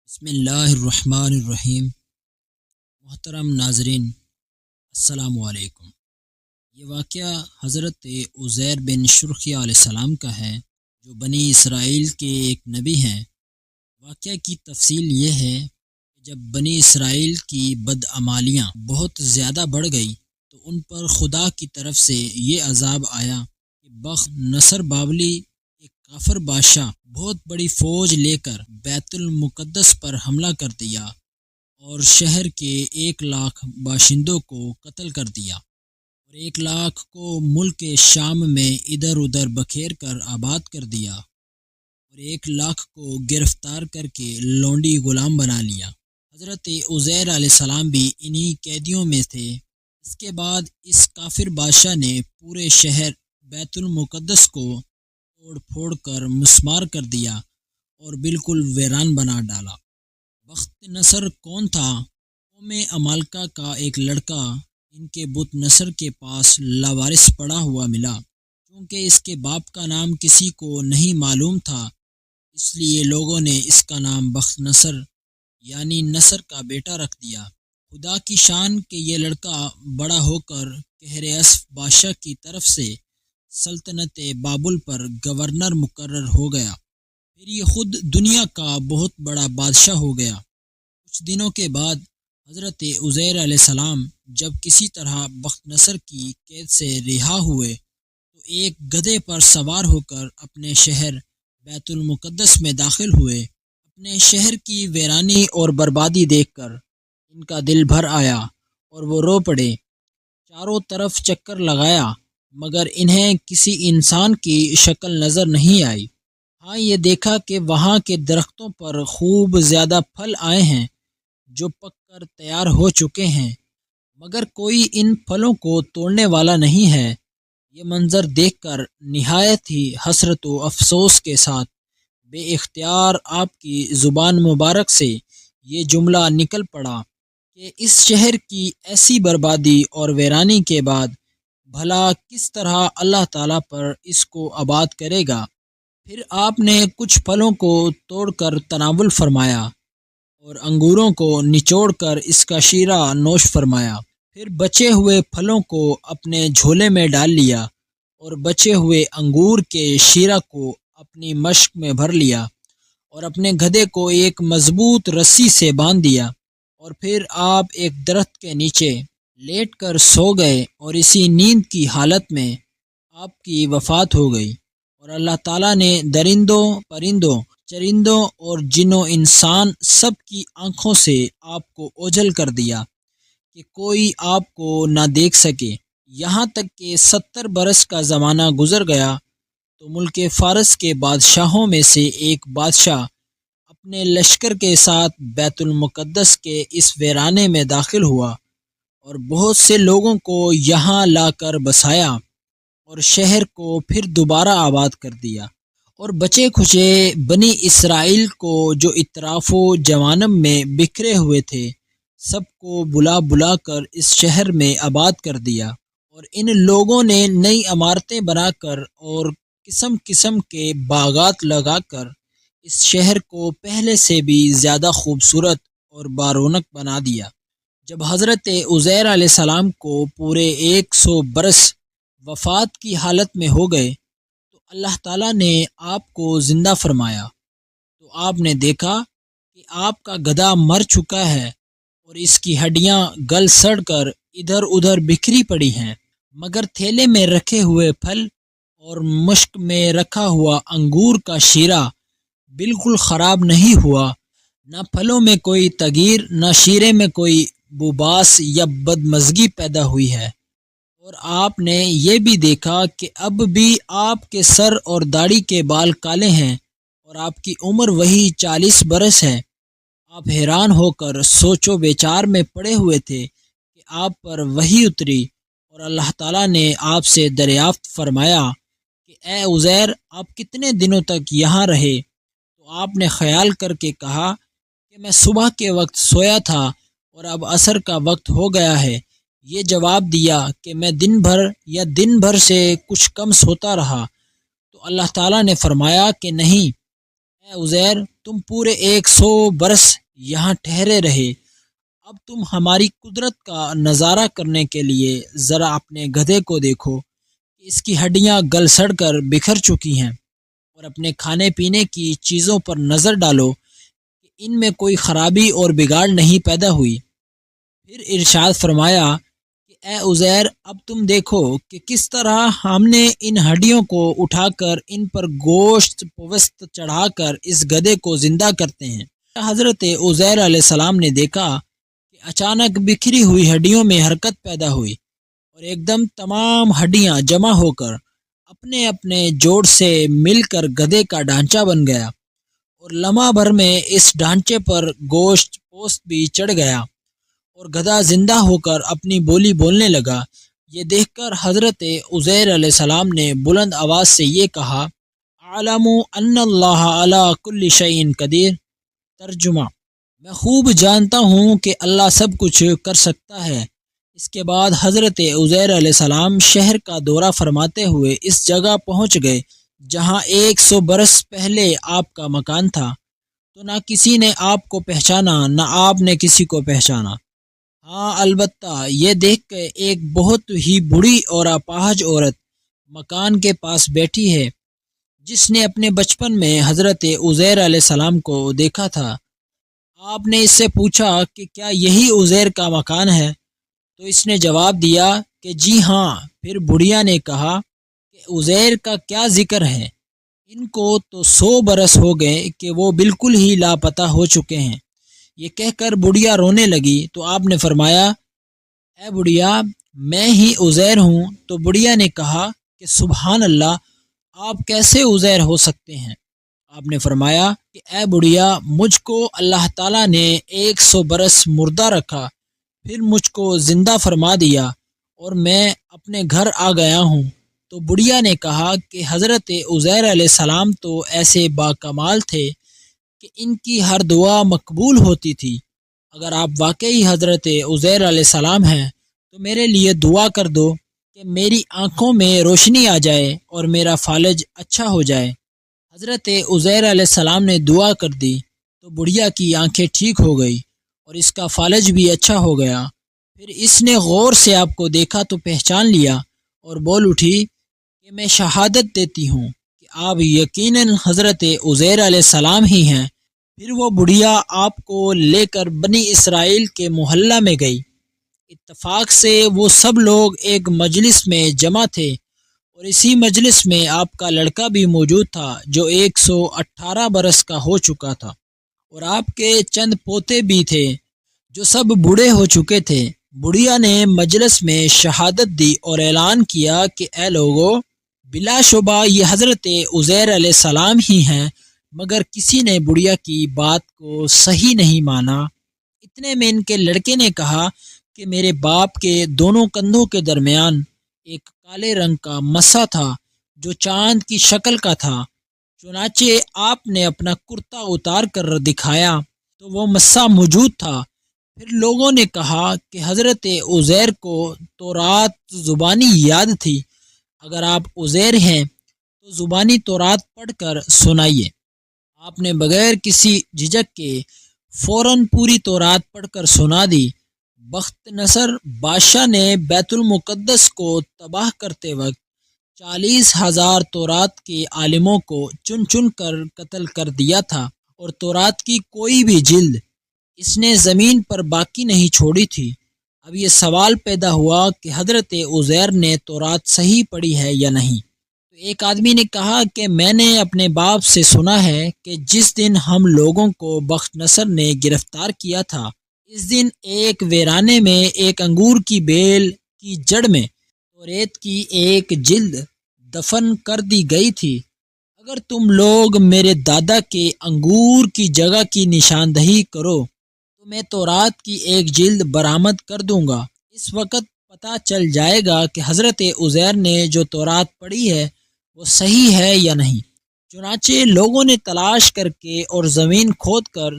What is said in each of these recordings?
بسم اللہ الرحمن الرحیم۔ محترم ناظرین، السلام علیکم۔ یہ واقعہ حضرت عزیر بن شرخیہ علیہ السلام کا ہے، جو بنی اسرائیل کے ایک نبی ہیں۔ واقعہ کی تفصیل یہ ہے کہ جب بنی اسرائیل کی بدعمالیاں بہت زیادہ بڑھ گئی تو ان پر خدا کی طرف سے یہ عذاب آیا کہ بخت نصر بابلی، ایک کافر بادشاہ، بہت بڑی فوج لے کر بیت المقدس پر حملہ کر دیا اور شہر کے 1,00,000 باشندوں کو قتل کر دیا اور 1,00,000 کو ملک شام میں ادھر ادھر بکھیر کر آباد کر دیا اور 1,00,000 کو گرفتار کر کے لونڈی غلام بنا لیا۔ حضرت عزیر علیہ السلام بھی انہی قیدیوں میں تھے۔ اس کے بعد اس کافر بادشاہ نے پورے شہر بیت المقدس کو توڑ پھوڑ کر مسمار کر دیا اور بالکل ویران بنا ڈالا۔ بخت نصر کون تھا؟ قوم عمالقہ کا ایک لڑکا ان کے بت نصر کے پاس لاوارث پڑا ہوا ملا۔ چونکہ اس کے باپ کا نام کسی کو نہیں معلوم تھا، اس لیے لوگوں نے اس کا نام بخت نصر یعنی نصر کا بیٹا رکھ دیا۔ خدا کی شان کہ یہ لڑکا بڑا ہو کر قہر اسف بادشاہ کی طرف سے سلطنت بابل پر گورنر مقرر ہو گیا۔ پھر یہ خود دنیا کا بہت بڑا بادشاہ ہو گیا۔ کچھ دنوں کے بعد حضرت عزیر علیہ السلام جب کسی طرح بخت نصر کی قید سے رہا ہوئے تو ایک گدھے پر سوار ہو کر اپنے شہر بیت المقدس میں داخل ہوئے۔ اپنے شہر کی ویرانی اور بربادی دیکھ کر ان کا دل بھر آیا اور وہ رو پڑے۔ چاروں طرف چکر لگایا مگر انہیں کسی انسان کی شکل نظر نہیں آئی۔ ہاں، یہ دیکھا کہ وہاں کے درختوں پر خوب زیادہ پھل آئے ہیں جو پک کر تیار ہو چکے ہیں، مگر کوئی ان پھلوں کو توڑنے والا نہیں ہے۔ یہ منظر دیکھ کر نہایت ہی حسرت و افسوس کے ساتھ بے اختیار آپ کی زبان مبارک سے یہ جملہ نکل پڑا کہ اس شہر کی ایسی بربادی اور ویرانی کے بعد بھلا کس طرح اللہ تعالیٰ پر اس کو آباد کرے گا۔ پھر آپ نے کچھ پھلوں کو توڑ کر تناول فرمایا اور انگوروں کو نچوڑ کر اس کا شیرہ نوش فرمایا۔ پھر بچے ہوئے پھلوں کو اپنے جھولے میں ڈال لیا اور بچے ہوئے انگور کے شیرہ کو اپنی مشک میں بھر لیا اور اپنے گدھے کو ایک مضبوط رسی سے باندھ دیا اور پھر آپ ایک درخت کے نیچے لیٹ کر سو گئے اور اسی نیند کی حالت میں آپ کی وفات ہو گئی۔ اور اللہ تعالیٰ نے درندوں، پرندوں، چرندوں اور جن و انسان سب کی آنکھوں سے آپ کو اوجھل کر دیا کہ کوئی آپ کو نہ دیکھ سکے، یہاں تک کہ 70 برس کا زمانہ گزر گیا تو ملک فارس کے بادشاہوں میں سے ایک بادشاہ اپنے لشکر کے ساتھ بیت المقدس کے اس ویرانے میں داخل ہوا اور بہت سے لوگوں کو یہاں لا کر بسایا اور شہر کو پھر دوبارہ آباد کر دیا۔ اور بچے کھچے بنی اسرائیل کو جو اطراف و جوانب میں بکھرے ہوئے تھے سب کو بلا بلا کر اس شہر میں آباد کر دیا اور ان لوگوں نے نئی عمارتیں بنا کر اور قسم قسم کے باغات لگا کر اس شہر کو پہلے سے بھی زیادہ خوبصورت اور بارونق بنا دیا۔ جب حضرت عزیر علیہ السلام کو پورے 100 برس وفات کی حالت میں ہو گئے تو اللہ تعالیٰ نے آپ کو زندہ فرمایا تو آپ نے دیکھا کہ آپ کا گدھا مر چکا ہے اور اس کی ہڈیاں گل سڑ کر ادھر ادھر بکھری پڑی ہیں، مگر تھیلے میں رکھے ہوئے پھل اور مشک میں رکھا ہوا انگور کا شیرہ بالکل خراب نہیں ہوا، نہ پھلوں میں کوئی تغیر نہ شیرے میں کوئی بوباس یا بدمزگی پیدا ہوئی ہے۔ اور آپ نے یہ بھی دیکھا کہ اب بھی آپ کے سر اور داڑھی کے بال کالے ہیں اور آپ کی عمر وہی 40 برس ہے۔ آپ حیران ہو کر سوچ و بچار میں پڑے ہوئے تھے کہ آپ پر وحی اتری اور اللہ تعالیٰ نے آپ سے دریافت فرمایا کہ اے عزیر، آپ کتنے دنوں تک یہاں رہے؟ تو آپ نے خیال کر کے کہا کہ میں صبح کے وقت سویا تھا اور اب عصر کا وقت ہو گیا ہے۔ یہ جواب دیا کہ میں دن بھر سے کچھ کم سوتا رہا۔ تو اللہ تعالیٰ نے فرمایا کہ نہیں، اے عزیر، تم پورے 100 برس یہاں ٹھہرے رہے، اب تم ہماری قدرت کا نظارہ کرنے کے لیے ذرا اپنے گدھے کو دیکھو کہ اس کی ہڈیاں گل سڑ کر بکھر چکی ہیں، اور اپنے کھانے پینے کی چیزوں پر نظر ڈالو کہ ان میں کوئی خرابی اور بگاڑ نہیں پیدا ہوئی۔ پھر ارشاد فرمایا کہ اے عزیر، اب تم دیکھو کہ کس طرح ہم نے ان ہڈیوں کو اٹھا کر ان پر گوشت پوست چڑھا کر اس گدھے کو زندہ کرتے ہیں۔ حضرت عزیر علیہ السلام نے دیکھا کہ اچانک بکھری ہوئی ہڈیوں میں حرکت پیدا ہوئی اور ایک دم تمام ہڈیاں جمع ہو کر اپنے اپنے جوڑ سے مل کر گدھے کا ڈھانچہ بن گیا، اور لمحہ بھر میں اس ڈھانچے پر گوشت پوست بھی چڑھ گیا اور گدھا زندہ ہو کر اپنی بولی بولنے لگا۔ یہ دیکھ کر حضرت عزیر علیہ السلام نے بلند آواز سے یہ کہا، اعلم ان اللہ علی کل شیء قدیر۔ ترجمہ: میں خوب جانتا ہوں کہ اللہ سب کچھ کر سکتا ہے۔ اس کے بعد حضرت عزیر علیہ السلام شہر کا دورہ فرماتے ہوئے اس جگہ پہنچ گئے جہاں 100 برس پہلے آپ کا مکان تھا، تو نہ کسی نے آپ کو پہچانا نہ آپ نے کسی کو پہچانا۔ ہاں، البتہ یہ دیکھ کے ایک بہت ہی بوڑھی اور اپاہج عورت مکان کے پاس بیٹھی ہے، جس نے اپنے بچپن میں حضرت عزیر علیہ السلام کو دیکھا تھا۔ آپ نے اس سے پوچھا کہ کیا یہی عزیر کا مکان ہے؟ تو اس نے جواب دیا کہ جی ہاں۔ پھر بڑھیا نے کہا کہ عزیر کا کیا ذکر ہے، ان کو تو 100 برس ہو گئے کہ وہ بالکل ہی لاپتہ ہو چکے ہیں۔ یہ کہہ کر بڑھیا رونے لگی تو آپ نے فرمایا، اے بڑھیا، میں ہی عزیر ہوں۔ تو بڑھیا نے کہا کہ سبحان اللہ، آپ کیسے عزیر ہو سکتے ہیں؟ آپ نے فرمایا کہ اے بڑھیا، مجھ کو اللہ تعالیٰ نے 100 برس مردہ رکھا، پھر مجھ کو زندہ فرما دیا اور میں اپنے گھر آ گیا ہوں۔ تو بڑھیا نے کہا کہ حضرت عزیر علیہ السلام تو ایسے باکمال تھے کہ ان کی ہر دعا مقبول ہوتی تھی۔ اگر آپ واقعی حضرت عزیر علیہ السلام ہیں تو میرے لیے دعا کر دو کہ میری آنکھوں میں روشنی آ جائے اور میرا فالج اچھا ہو جائے۔ حضرت عزیر علیہ السلام نے دعا کر دی تو بڑھیا کی آنکھیں ٹھیک ہو گئی اور اس کا فالج بھی اچھا ہو گیا۔ پھر اس نے غور سے آپ کو دیکھا تو پہچان لیا اور بول اٹھی کہ میں شہادت دیتی ہوں کہ آپ یقیناً حضرت عزیر علیہ السلام ہی ہیں۔ پھر وہ بڑھیا آپ کو لے کر بنی اسرائیل کے محلہ میں گئی۔ اتفاق سے وہ سب لوگ ایک مجلس میں جمع تھے، اور اسی مجلس میں آپ کا لڑکا بھی موجود تھا جو 118 برس کا ہو چکا تھا، اور آپ کے چند پوتے بھی تھے جو سب بوڑھے ہو چکے تھے۔ بڑھیا نے مجلس میں شہادت دی اور اعلان کیا کہ اے لوگو، بلا شبہ یہ حضرت عزیر علیہ السلام ہی ہیں، مگر کسی نے بڑھیا کی بات کو صحیح نہیں مانا۔ اتنے میں ان کے لڑکے نے کہا کہ میرے باپ کے دونوں کندھوں کے درمیان ایک کالے رنگ کا مسا تھا جو چاند کی شکل کا تھا، چنانچہ آپ نے اپنا کرتا اتار کر دکھایا تو وہ مسا موجود تھا۔ پھر لوگوں نے کہا کہ حضرت عزیر کو تورات زبانی یاد تھی، اگر آپ عزیر ہیں تو زبانی تورات پڑھ کر سنائیے۔ آپ نے بغیر کسی جھجک کے فوراً پوری تورات پڑھ کر سنا دی۔ بخت نصر بادشاہ نے بیت المقدس کو تباہ کرتے وقت 40,000 تورات کے عالموں کو چن چن کر قتل کر دیا تھا، اور تورات کی کوئی بھی جلد اس نے زمین پر باقی نہیں چھوڑی تھی۔ اب یہ سوال پیدا ہوا کہ حضرت عزیر نے تورات صحیح پڑھی ہے یا نہیں۔ تو ایک آدمی نے کہا کہ میں نے اپنے باپ سے سنا ہے کہ جس دن ہم لوگوں کو بخت نصر نے گرفتار کیا تھا، اس دن ایک ویرانے میں ایک انگور کی بیل کی جڑ میں توریت کی ایک جلد دفن کر دی گئی تھی۔ اگر تم لوگ میرے دادا کے انگور کی جگہ کی نشاندہی کرو تو میں تورات کی ایک جلد برآمد کر دوں گا۔ اس وقت پتہ چل جائے گا کہ حضرت عزیر نے جو تورات پڑھی ہے وہ صحیح ہے یا نہیں۔ چنانچہ لوگوں نے تلاش کر کے اور زمین کھود کر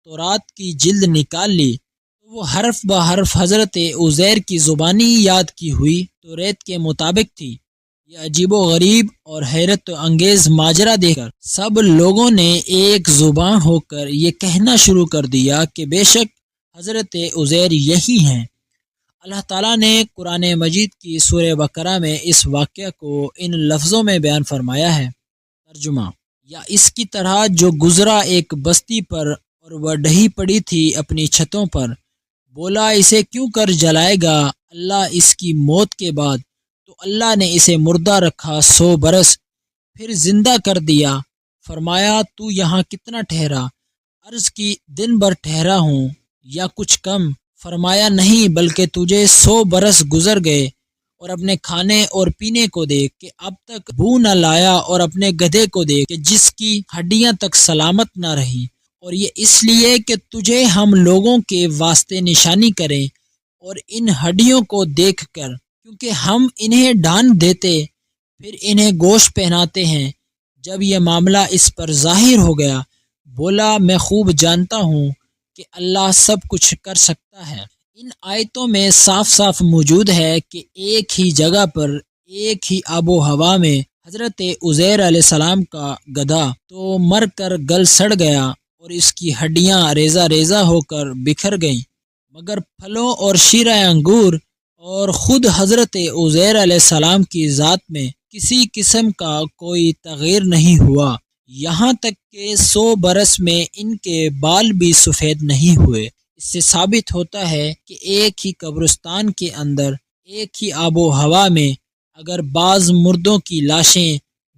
تورات کی جلد نکال لی، تو وہ حرف بحرف حضرت عزیر کی زبانی یاد کی ہوئی توریت کے مطابق تھی۔ یہ عجیب و غریب اور حیرت انگیز ماجرا دیکھ کر سب لوگوں نے ایک زبان ہو کر یہ کہنا شروع کر دیا کہ بے شک حضرت عزیر یہی ہیں۔ اللہ تعالیٰ نے قرآن مجید کی سورہ بقرہ میں اس واقعہ کو ان لفظوں میں بیان فرمایا ہے۔ ترجمہ: یا اس کی طرح جو گزرا ایک بستی پر اور وہ ڈھی پڑی تھی اپنی چھتوں پر، بولا اسے کیوں کر جلائے گا اللہ اس کی موت کے بعد؟ تو اللہ نے اسے مردہ رکھا 100 برس، پھر زندہ کر دیا۔ فرمایا تو یہاں کتنا ٹھہرا؟ عرض کی دن بھر ٹھہرا ہوں یا کچھ کم۔ فرمایا نہیں بلکہ تجھے 100 برس گزر گئے، اور اپنے کھانے اور پینے کو دیکھ کہ اب تک بو نہ لایا، اور اپنے گدھے کو دیکھ کہ جس کی ہڈیاں تک سلامت نہ رہیں، اور یہ اس لیے کہ تجھے ہم لوگوں کے واسطے نشانی کریں، اور ان ہڈیوں کو دیکھ کر کیونکہ ہم انہیں ڈھان دیتے پھر انہیں گوشت پہناتے ہیں۔ جب یہ معاملہ اس پر ظاہر ہو گیا، بولا میں خوب جانتا ہوں کہ اللہ سب کچھ کر سکتا ہے۔ ان آیتوں میں صاف صاف موجود ہے کہ ایک ہی جگہ پر ایک ہی آب و ہوا میں حضرت عزیر علیہ السلام کا گدھا تو مر کر گل سڑ گیا اور اس کی ہڈیاں ریزہ ریزہ ہو کر بکھر گئیں، مگر پھلوں اور شیرہ انگور اور خود حضرت عزیر علیہ السلام کی ذات میں کسی قسم کا کوئی تغیر نہیں ہوا، یہاں تک کہ 100 برس میں ان کے بال بھی سفید نہیں ہوئے۔ اس سے ثابت ہوتا ہے کہ ایک ہی قبرستان کے اندر ایک ہی آب و ہوا میں اگر بعض مردوں کی لاشیں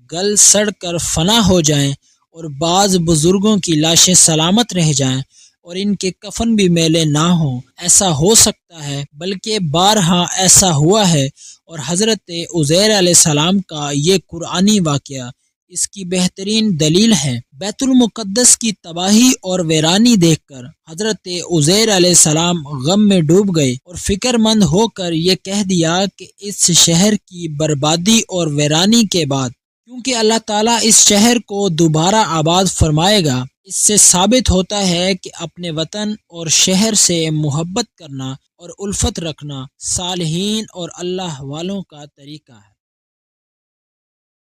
گل سڑ کر فنا ہو جائیں اور بعض بزرگوں کی لاشیں سلامت رہ جائیں اور ان کے کفن بھی میلے نہ ہوں، ایسا ہو سکتا ہے، بلکہ بارہا ایسا ہوا ہے، اور حضرت عزیر علیہ السلام کا یہ قرآنی واقعہ اس کی بہترین دلیل ہے۔ بیت المقدس کی تباہی اور ویرانی دیکھ کر حضرت عزیر علیہ السلام غم میں ڈوب گئے اور فکر مند ہو کر یہ کہہ دیا کہ اس شہر کی بربادی اور ویرانی کے بعد کیونکہ اللہ تعالیٰ اس شہر کو دوبارہ آباد فرمائے گا، اس سے ثابت ہوتا ہے کہ اپنے وطن اور شہر سے محبت کرنا اور الفت رکھنا صالحین اور اللہ والوں کا طریقہ ہے۔